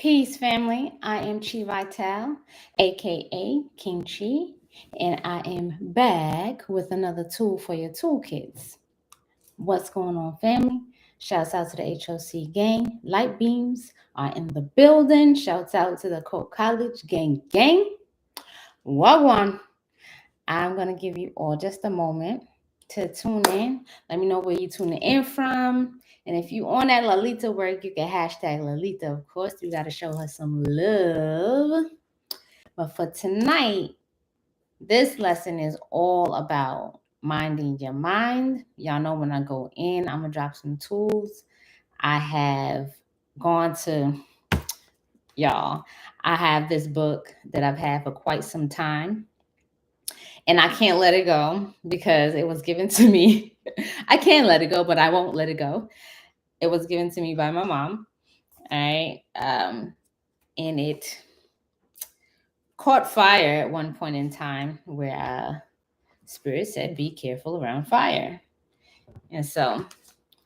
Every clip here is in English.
Peace, family. I am Chi Vital, aka King Chi, and I am back with another tool for your toolkits. What's going on, family? Shouts out to the HOC gang. Light beams are in the building. Shouts out to the Coke College gang. Wagwan. I'm gonna give you all just a moment to tune in. Let me know where you're tuning in from. And if you on that Lalita work, you can hashtag Lalita. Of course, you gotta show her some love. But for tonight, this lesson is all about minding your mind. Y'all know when I go in, I'm gonna drop some tools. I have gone to y'all. I have this book that I've had for quite some time and I can't let it go because it was given to me. I can let it go, but I won't let it go. It was given to me by my mom. All right. And it caught fire at one point in time where Spirit said, be careful around fire. And so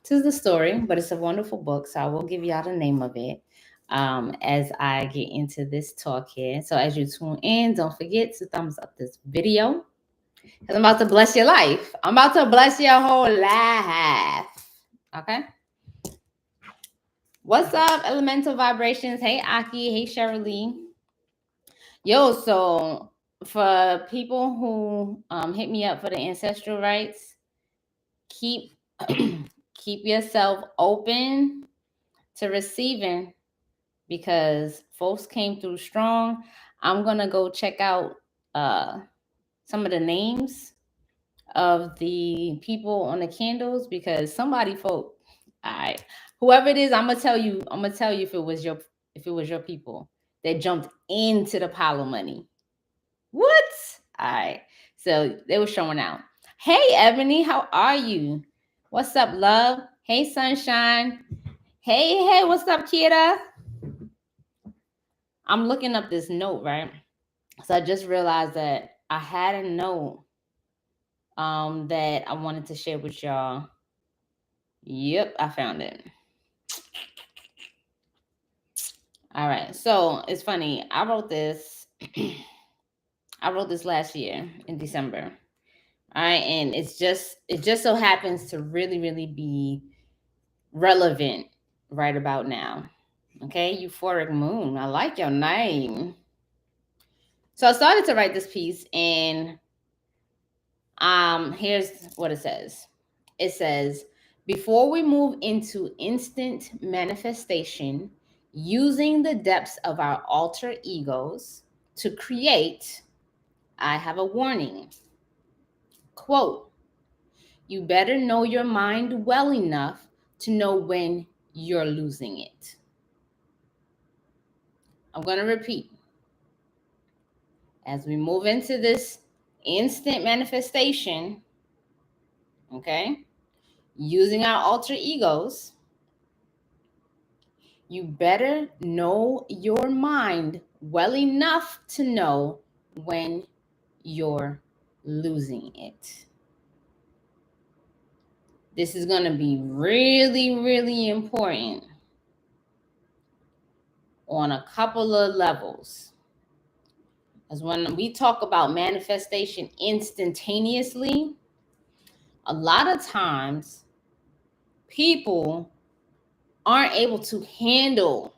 this is the story, but it's a wonderful book. So I will give y'all the name of it as I get into this talk here. So as you tune in, don't forget to thumbs up this video because I'm about to bless your life. I'm about to bless your whole life. Okay? What's up, Elemental Vibrations? Hey, Aki. Hey, Cherylee. Yo, so for people who hit me up for the ancestral rites, keep keep yourself open to receiving because folks came through strong. I'm gonna go check out some of the names of the people on the candles because somebody folk, all right, whoever it is, I'm gonna tell you if it was your people that jumped into the pile of money. What? All right. So they were showing out. Hey, Ebony, how are you? What's up, love? Hey, Sunshine. Hey, what's up, Kira? I'm looking up this note, right? So I just realized that I had a note that I wanted to share with y'all. Yep, I found it. All right. So it's funny. I wrote this. I wrote this last year in December. All right, and it just so happens to really be relevant right about now. Okay, euphoric moon. I like your name. So I started to write this piece, and here's what it says. It says, before we move into instant manifestation, using the depths of our alter egos to create, I have a warning. Quote, you better know your mind well enough to know when you're losing it. I'm going to repeat. As we move into this instant manifestation, okay, using our alter egos, you better know your mind well enough to know when you're losing it. This is going to be really important on a couple of levels. Because when we talk about manifestation instantaneously, a lot of times people aren't able to handle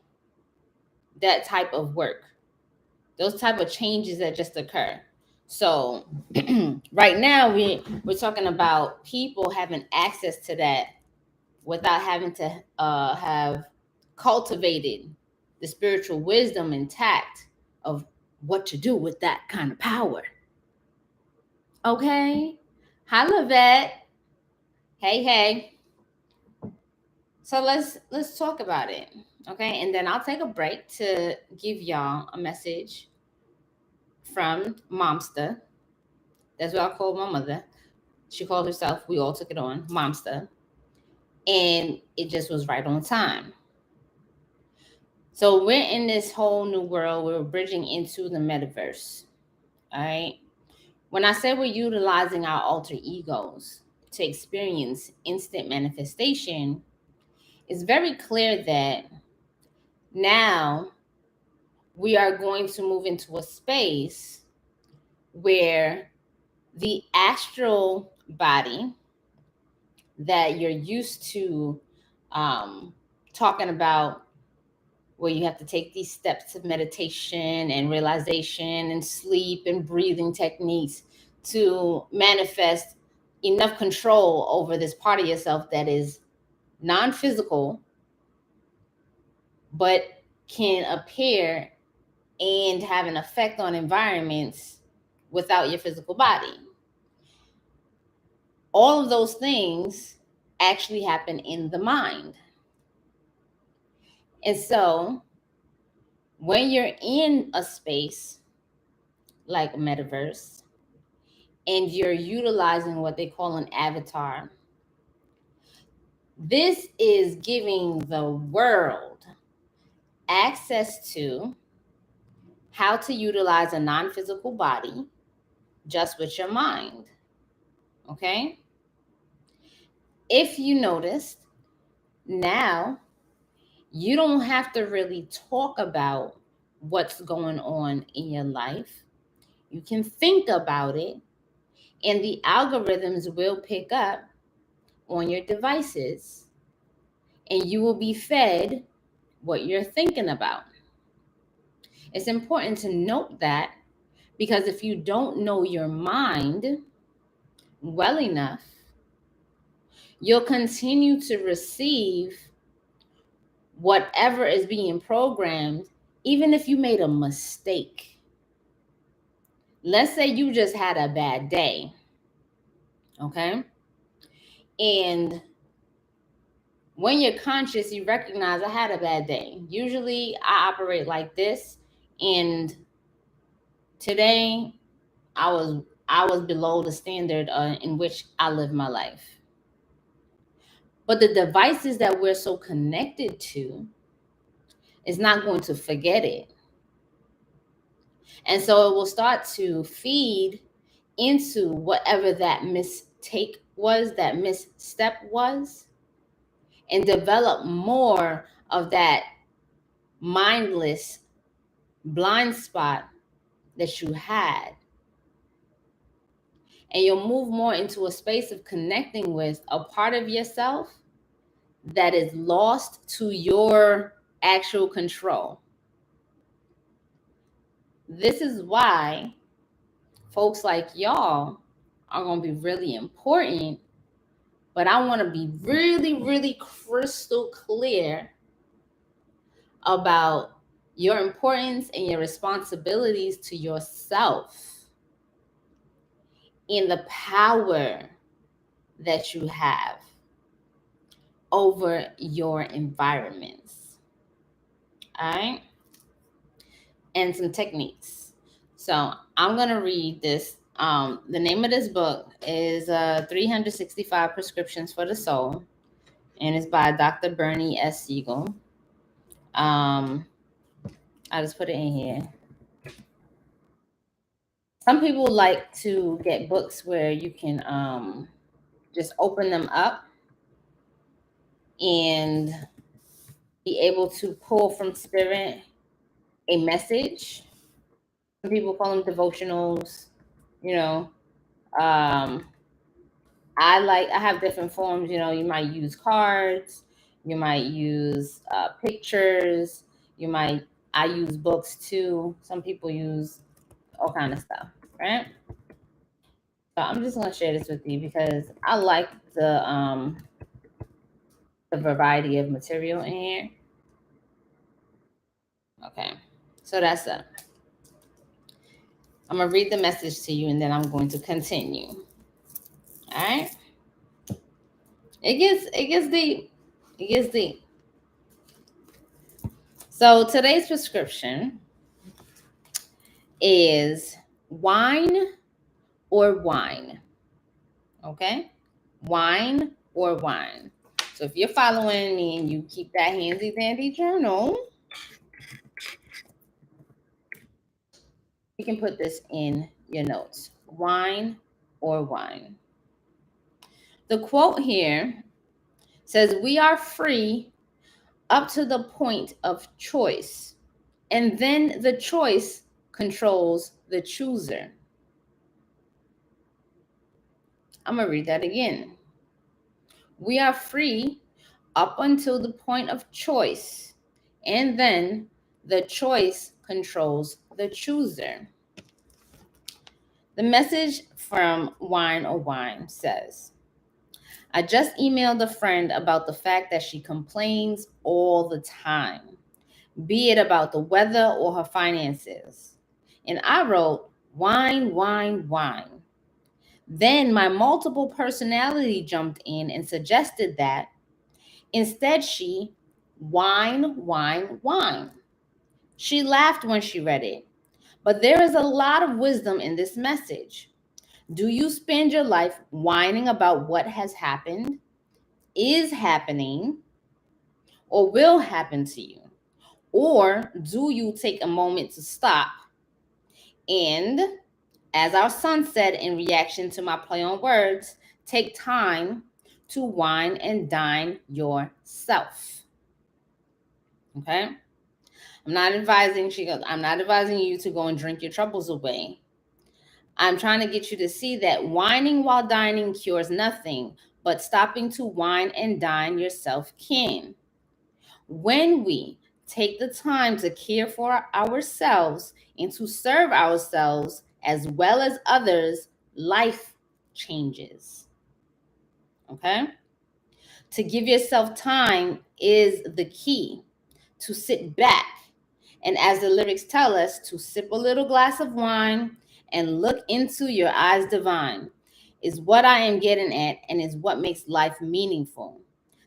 that type of work, those type of changes that just occur. So right now we're talking about people having access to that without having to have cultivated the spiritual wisdom and tact of what to do with that kind of power. Okay. Hi, Lavette. Hey. So let's talk about it. Okay. And then I'll take a break to give y'all a message from Momsta. That's what I call my mother. She called herself, we all took it on, Momsta. And it just was right on time. So we're in this whole new world. We're bridging into the metaverse. All right. When I say we're utilizing our alter egos to experience instant manifestation, it's very clear that now we are going to move into a space where the astral body that you're used to talking about, where you have to take these steps of meditation and realization and sleep and breathing techniques to manifest enough control over this part of yourself that is non-physical but can appear and have an effect on environments without your physical body. All of those things actually happen in the mind. And so when you're in a space like a metaverse and you're utilizing what they call an avatar, this is giving the world access to how to utilize a non-physical body just with your mind. Okay? If you noticed, now you don't have to really talk about what's going on in your life. You can think about it, and the algorithms will pick up on your devices, and you will be fed what you're thinking about. It's important to note that, because if you don't know your mind well enough, you'll continue to receive whatever is being programmed, even if you made a mistake. Let's say you just had a bad day, okay? And when you're conscious, you recognize I had a bad day. Usually I operate like this, and today I was below the standard in which I live my life. But the devices that we're so connected to is not going to forget it. And so it will start to feed into whatever that mistake was, that misstep was, and develop more of that mindless blind spot that you had. And you'll move more into a space of connecting with a part of yourself that is lost to your actual control. This is why folks like y'all are going to be really important, but I want to be really, really crystal clear about your importance and your responsibilities to yourself in the power that you have over your environments. All right? And some techniques. So I'm going to read this. The name of this book is 365 Prescriptions for the Soul, and it's by Dr. Bernie S. Siegel. I just put it in here. Some people like to get books where you can just open them up and be able to pull from spirit a message. Some people call them devotionals, you know. I have different forms, you know. You might use cards, you might use pictures, I use books too. Some people use all kind of stuff, right? So I'm just gonna share this with you because I like the variety of material in here. Okay, so that's it. I'm gonna read the message to you and then I'm going to continue. All right. It gets deep. It gets deep. So today's prescription is wine or wine. Okay? Wine or wine. So if you're following me and you keep that handy dandy journal, you can put this in your notes. Wine or wine. The quote here says, "We are free up to the point of choice, And then the choice controls the chooser. I'm going to read that again. We are free up until the point of choice, and then the choice controls the chooser. The message from Wine or Wine says, I just emailed a friend about the fact that she complains all the time, be it about the weather or her finances. And I wrote, wine, wine, wine. Then my multiple personality jumped in and suggested that instead she wine, wine, wine. She laughed when she read it, but there is a lot of wisdom in this message. Do you spend your life whining about what has happened, is happening, or will happen to you? Or do you take a moment to stop and, as our son said in reaction to my play on words, take time to wine and dine yourself? Okay? I'm not advising, she goes, I'm not advising you to go and drink your troubles away. I'm trying to get you to see that whining while dining cures nothing, but stopping to wine and dine yourself can. When we take the time to care for ourselves and to serve ourselves as well as others, life changes. Okay? To give yourself time is the key. To sit back, and as the lyrics tell us, to sip a little glass of wine and look into your eyes divine is what I am getting at, and is what makes life meaningful.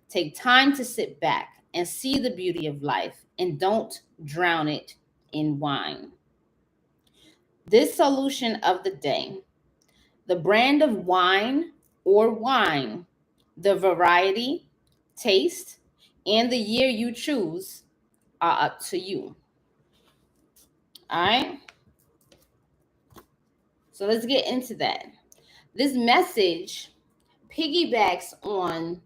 Take time to sit back and see the beauty of life, and don't drown it in wine. This solution of the day: the brand of wine or wine, the variety, taste, and the year you choose are up to you. All right? So let's get into that. This message piggybacks on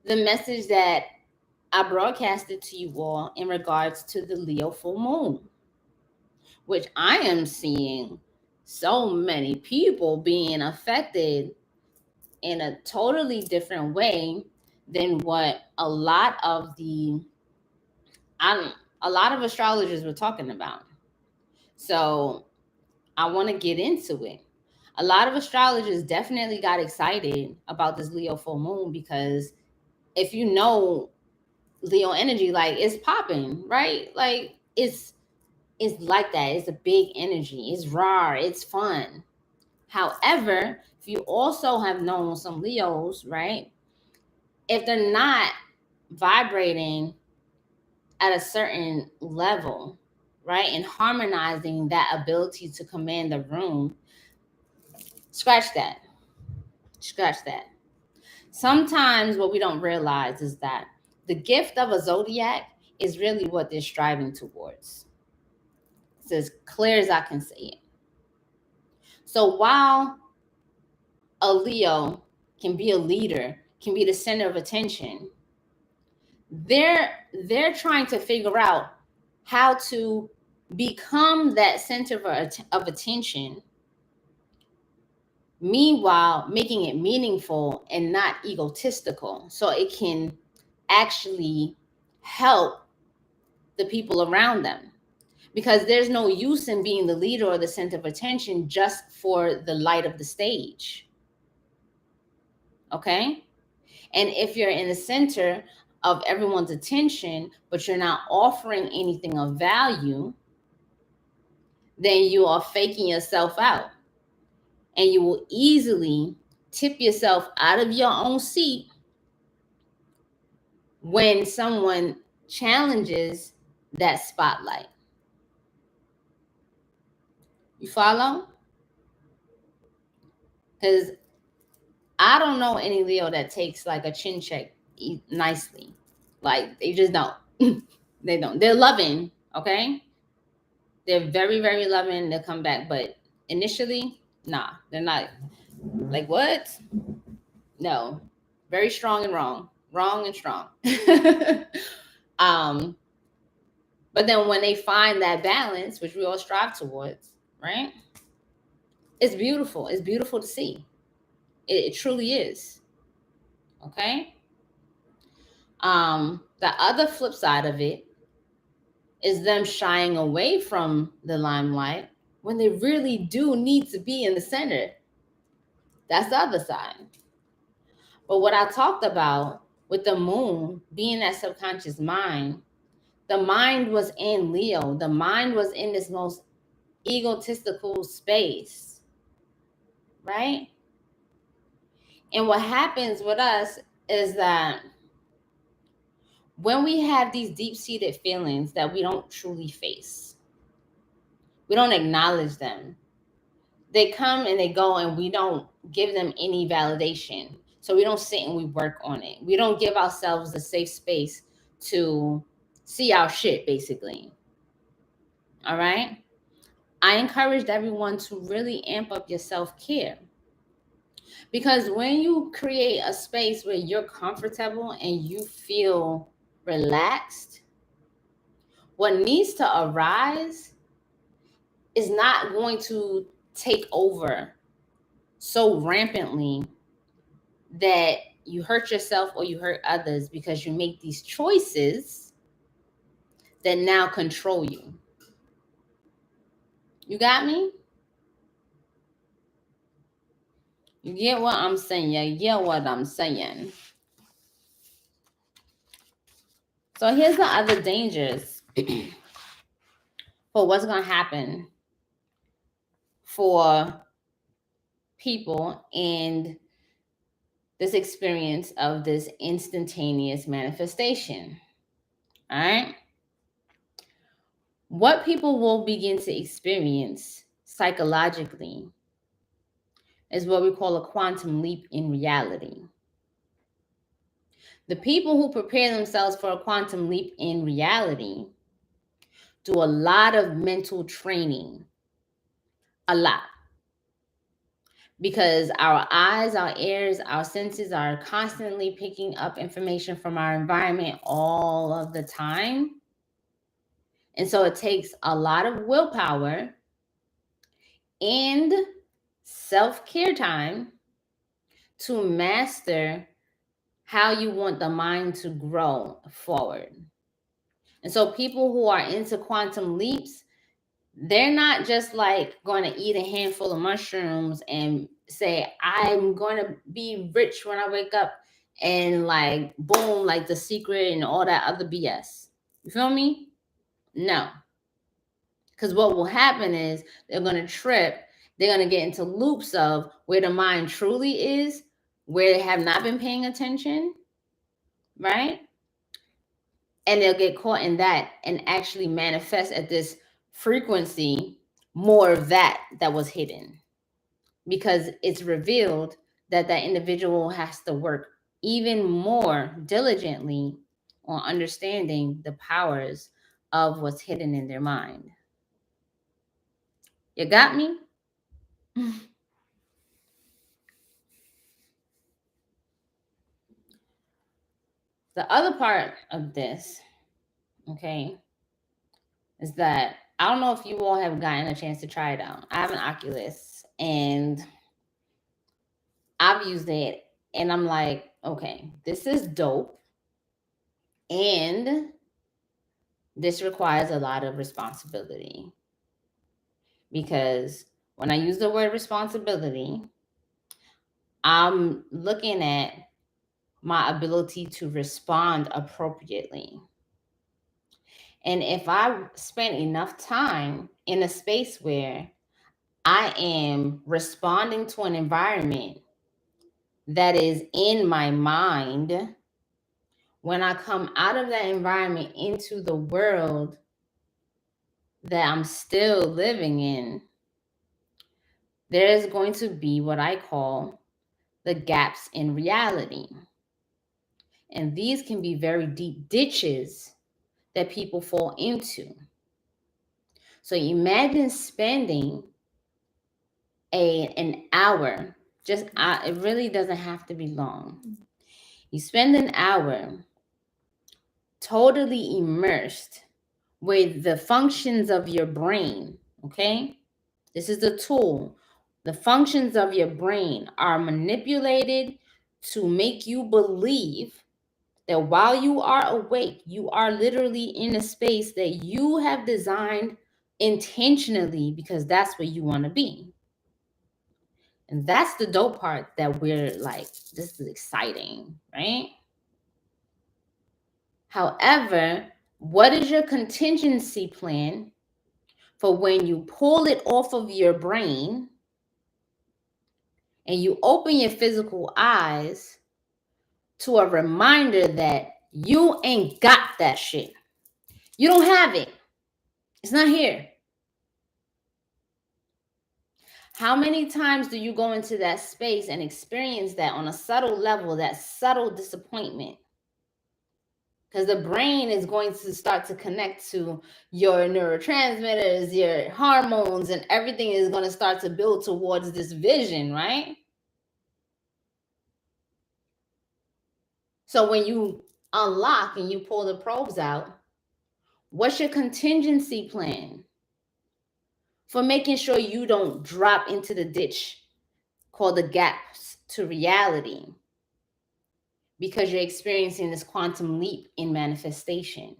the message that I broadcasted to you all in regards to the Leo full moon, which I am seeing so many people being affected in a totally different way than what a lot of astrologers were talking about. So I want to get into it. A lot of astrologers definitely got excited about this Leo full moon because if you know Leo energy, like it's popping, right? Like it's like that. It's a big energy. It's raw. It's fun. However, if you also have known some Leos, right? If they're not vibrating at a certain level, right, and harmonizing that ability to command the room, scratch that. Scratch that. Sometimes what we don't realize is that the gift of a zodiac is really what they're striving towards. It's as clear as I can say it. So while a Leo can be a leader, can be the center of attention, they're trying to figure out how to become that center of attention, meanwhile making it meaningful and not egotistical, so it can actually help the people around them. Because there's no use in being the leader or the center of attention just for the light of the stage. Okay? And if you're in the center of everyone's attention, but you're not offering anything of value, then you are faking yourself out. And you will easily tip yourself out of your own seat when someone challenges that spotlight. You follow? Because I don't know any Leo that takes like a chin check nicely. Like they just don't. They don't. They're loving, okay? They're very, very loving. They'll come back, but initially, nah, they're not. Like what? No, very strong and wrong and strong. um, But then when they find that balance, which we all strive towards, right? It's beautiful. It's beautiful to see. It truly is. Okay. The other flip side of it is them shying away from the limelight when they really do need to be in the center. That's the other side. But what I talked about with the moon being that subconscious mind, the mind was in Leo. The mind was in this most egotistical space, right? And what happens with us is that when we have these deep-seated feelings that we don't truly face, we don't acknowledge them. They come and they go, and we don't give them any validation. So we don't sit and we work on it. We don't give ourselves a safe space to see our shit, basically. All right? I encouraged everyone to really amp up your self-care. Because when you create a space where you're comfortable and you feel relaxed, what needs to arise is not going to take over so rampantly that you hurt yourself or you hurt others, because you make these choices that now control you. You got me? You get what I'm saying? You get what I'm saying? So here's the other dangers for what's going to happen for people and this experience of this instantaneous manifestation. All right? What people will begin to experience psychologically is what we call a quantum leap in reality. The people who prepare themselves for a quantum leap in reality do a lot of mental training. A lot. Because our eyes, our ears, our senses are constantly picking up information from our environment all of the time. And so it takes a lot of willpower and self-care time to master how you want the mind to grow forward. And so people who are into quantum leaps, they're not just like going to eat a handful of mushrooms and say, I'm going to be rich when I wake up, and like, boom, like The Secret and all that other BS. You feel me? No. Because what will happen is they're going to trip. They're going to get into loops of where the mind truly is, where they have not been paying attention, right? And they'll get caught in that and actually manifest at this frequency more of that was hidden, because it's revealed that that individual has to work even more diligently on understanding the powers of what's hidden in their mind. You got me? The other part of this, okay, is that I don't know if you all have gotten a chance to try it out. I have an Oculus and I've used it, and I'm like, okay, this is dope. And this requires a lot of responsibility, because when I use the word responsibility, I'm looking at my ability to respond appropriately. And if I spend enough time in a space where I am responding to an environment that is in my mind, when I come out of that environment into the world that I'm still living in, there is going to be what I call the gaps in reality. And these can be very deep ditches that people fall into. So imagine spending an hour, it really doesn't have to be long. You spend an hour totally immersed with the functions of your brain, okay? This is the tool. The functions of your brain are manipulated to make you believe that while you are awake, you are literally in a space that you have designed intentionally because that's where you want to be. And that's the dope part that we're like, this is exciting, right? However, what is your contingency plan for when you pull it off of your brain and you open your physical eyes to a reminder that you ain't got that shit? You don't have it. It's not here. How many times do you go into that space and experience that on a subtle level, that subtle disappointment? Because the brain is going to start to connect to your neurotransmitters, your hormones, and everything is going to start to build towards this vision, right? So when you unlock and you pull the probes out, what's your contingency plan for making sure you don't drop into the ditch called the gaps to reality? Because you're experiencing this quantum leap in manifestation.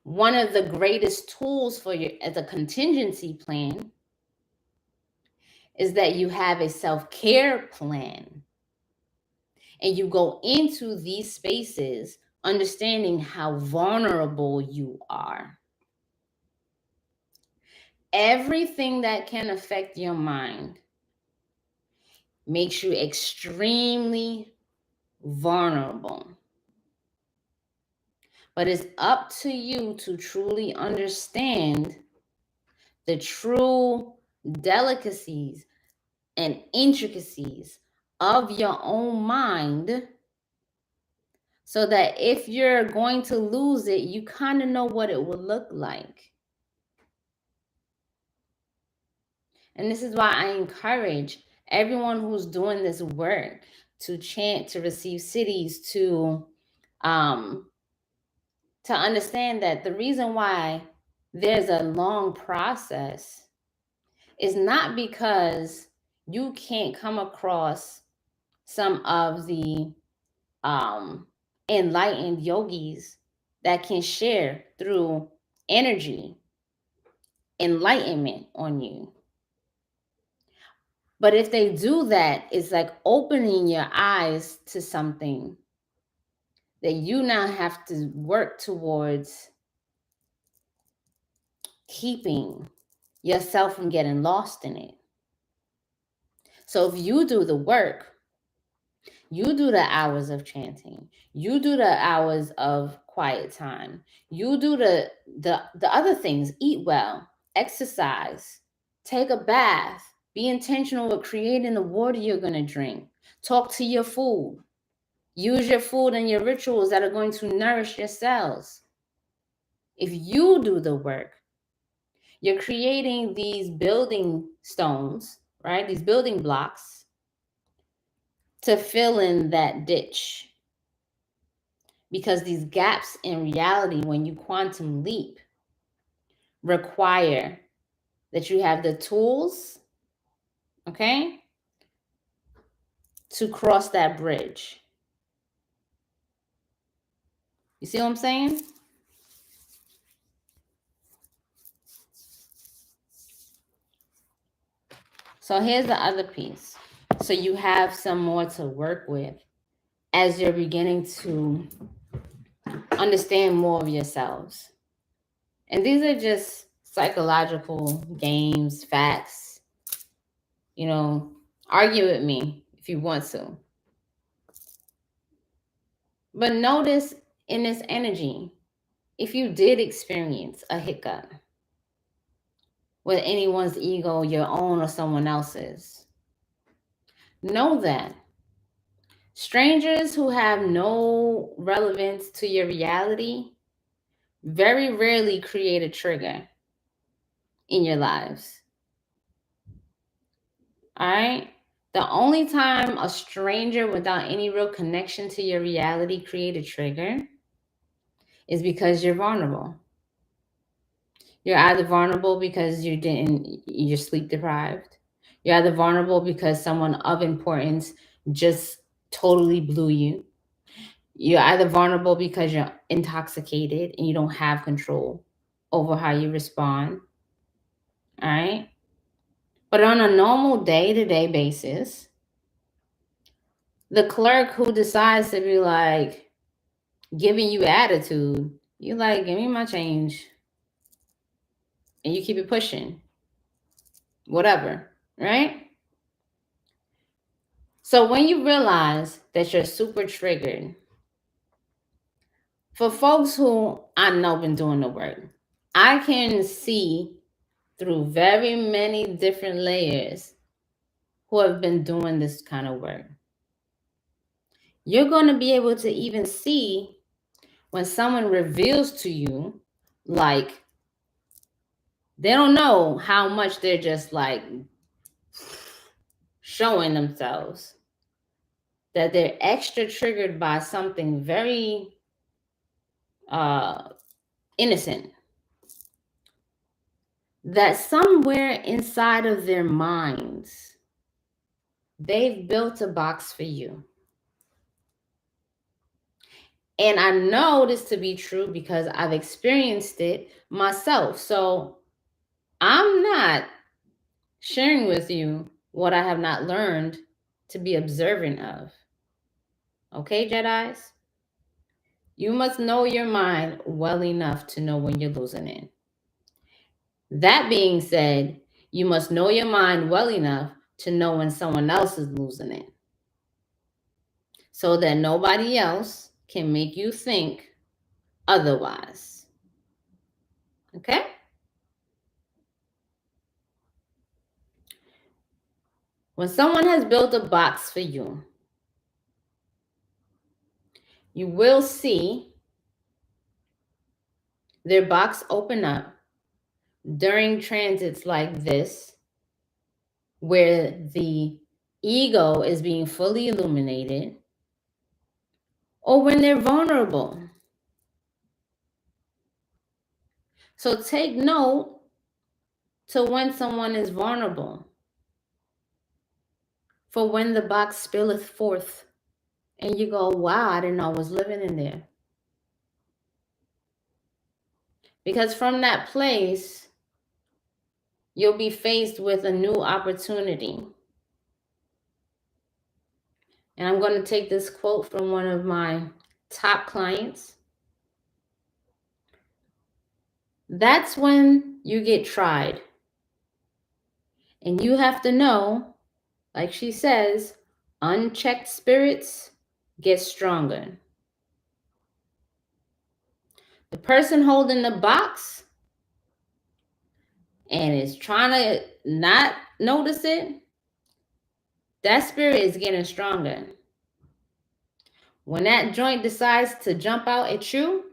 One of the greatest tools for you as a contingency plan is that you have a self-care plan. And you go into these spaces understanding how vulnerable you are. Everything that can affect your mind makes you extremely vulnerable. But it's up to you to truly understand the true delicacies and intricacies of your own mind, so that if you're going to lose it, you kind of know what it will look like. And this is why I encourage everyone who's doing this work to chant, to receive cities, to understand that the reason why there's a long process is not because you can't come across some of the enlightened yogis that can share through energy enlightenment on you. But if they do that, it's like opening your eyes to something that you now have to work towards keeping yourself from getting lost in it. So if you do the work, you do the hours of chanting, you do the hours of quiet time, you do the other things, eat well, exercise, take a bath, be intentional with creating the water you're going to drink, talk to your food, use your food and your rituals that are going to nourish your cells. If you do the work, you're creating these building stones, right? These building blocks to fill in that ditch. Because these gaps in reality, when you quantum leap, require that you have the tools, okay, to cross that bridge. You see what I'm saying? So here's the other piece. So you have some more to work with as you're beginning to understand more of yourselves. And these are just psychological games, facts. You know, argue with me if you want to. But notice in this energy, if you did experience a hiccup with anyone's ego, your own or someone else's, know that strangers who have no relevance to your reality very rarely create a trigger in your lives. All right? The only time a stranger without any real connection to your reality create a trigger is because you're vulnerable. You're either vulnerable because you're sleep deprived. You're either vulnerable because someone of importance just totally blew you. You're either vulnerable because you're intoxicated and you don't have control over how you respond. All right. But on a normal day to day basis, the clerk who decides to be like giving you attitude, you like, give me my change. And you keep it pushing. Whatever. Right? So when you realize that you're super triggered, for folks who I know been doing the work, I can see through very many different layers who have been doing this kind of work. You're going to be able to even see when someone reveals to you, like, they don't know how much they're just like showing themselves, that they're extra triggered by something very innocent, that somewhere inside of their minds, they've built a box for you. And I know this to be true because I've experienced it myself. So I'm not sharing with you what I have not learned to be observant of. Okay, Jedis? You must know your mind well enough to know when you're losing it. That being said, you must know your mind well enough to know when someone else is losing it, so that nobody else can make you think otherwise. Okay? When someone has built a box for you, you will see their box open up during transits like this, where the ego is being fully illuminated, or when they're vulnerable. So take note to when someone is vulnerable. For when the box spilleth forth and you go, wow, I didn't know I was living in there. Because from that place, you'll be faced with a new opportunity. And I'm going to take this quote from one of my top clients. That's when you get tried. And you have to know, like she says, unchecked spirits get stronger. The person holding the box and is trying to not notice it, that spirit is getting stronger. When that joint decides to jump out at you,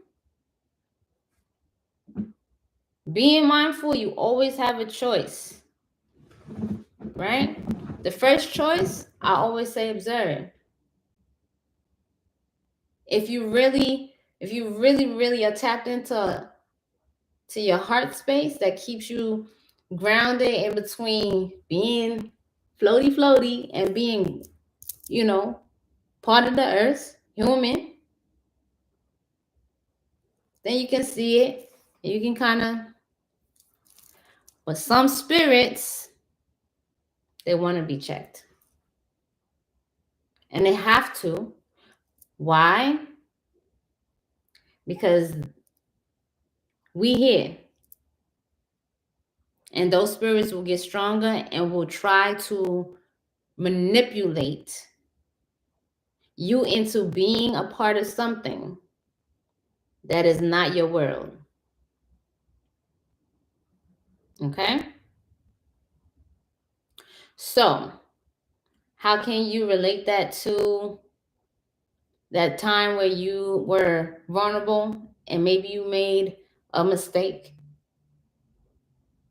being mindful, you always have a choice, right? The first choice, I always say observe. If you really are tapped into your heart space that keeps you grounded in between being floaty and being, part of the earth, human, then you can see it. You can kind of, but some spirits, they want to be checked. And they have to. Why? Because we here. And those spirits will get stronger and will try to manipulate you into being a part of something that is not your world. Okay? So, how can you relate that to that time where you were vulnerable and maybe you made a mistake?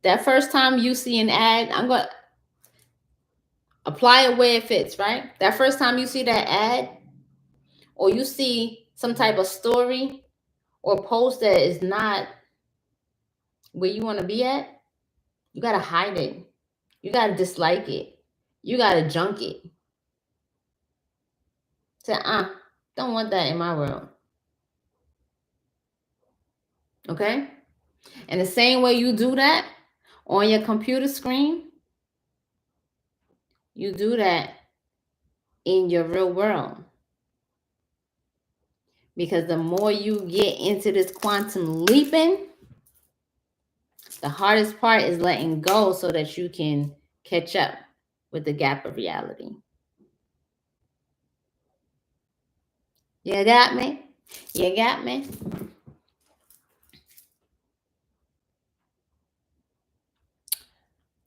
That first time you see an ad, I'm going to apply it where it fits, right? That first time you see that ad, or you see some type of story, or post that is not where you want to be at, you got to hide it. You got to dislike it. You got to junk it. Say, don't want that in my world. Okay? And the same way you do that on your computer screen, you do that in your real world. Because the more you get into this quantum leaping, the hardest part is letting go so that you can catch up with the gap of reality. You got me? You got me?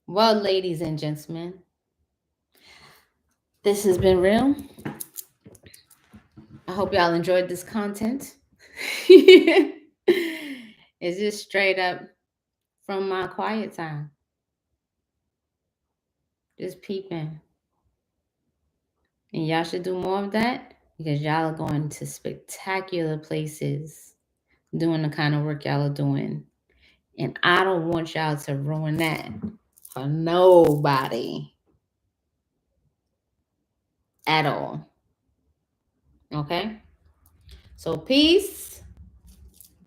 Well, ladies and gentlemen, this has been real. I hope y'all enjoyed this content. It's just straight up from my quiet time. Just peeping. And y'all should do more of that because y'all are going to spectacular places doing the kind of work y'all are doing. And I don't want y'all to ruin that for nobody at all. Okay? So peace,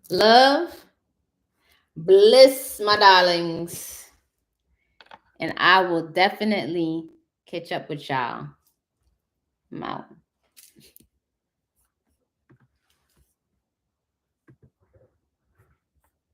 love, bliss, my darlings. And I will definitely catch up with y'all. I'm out.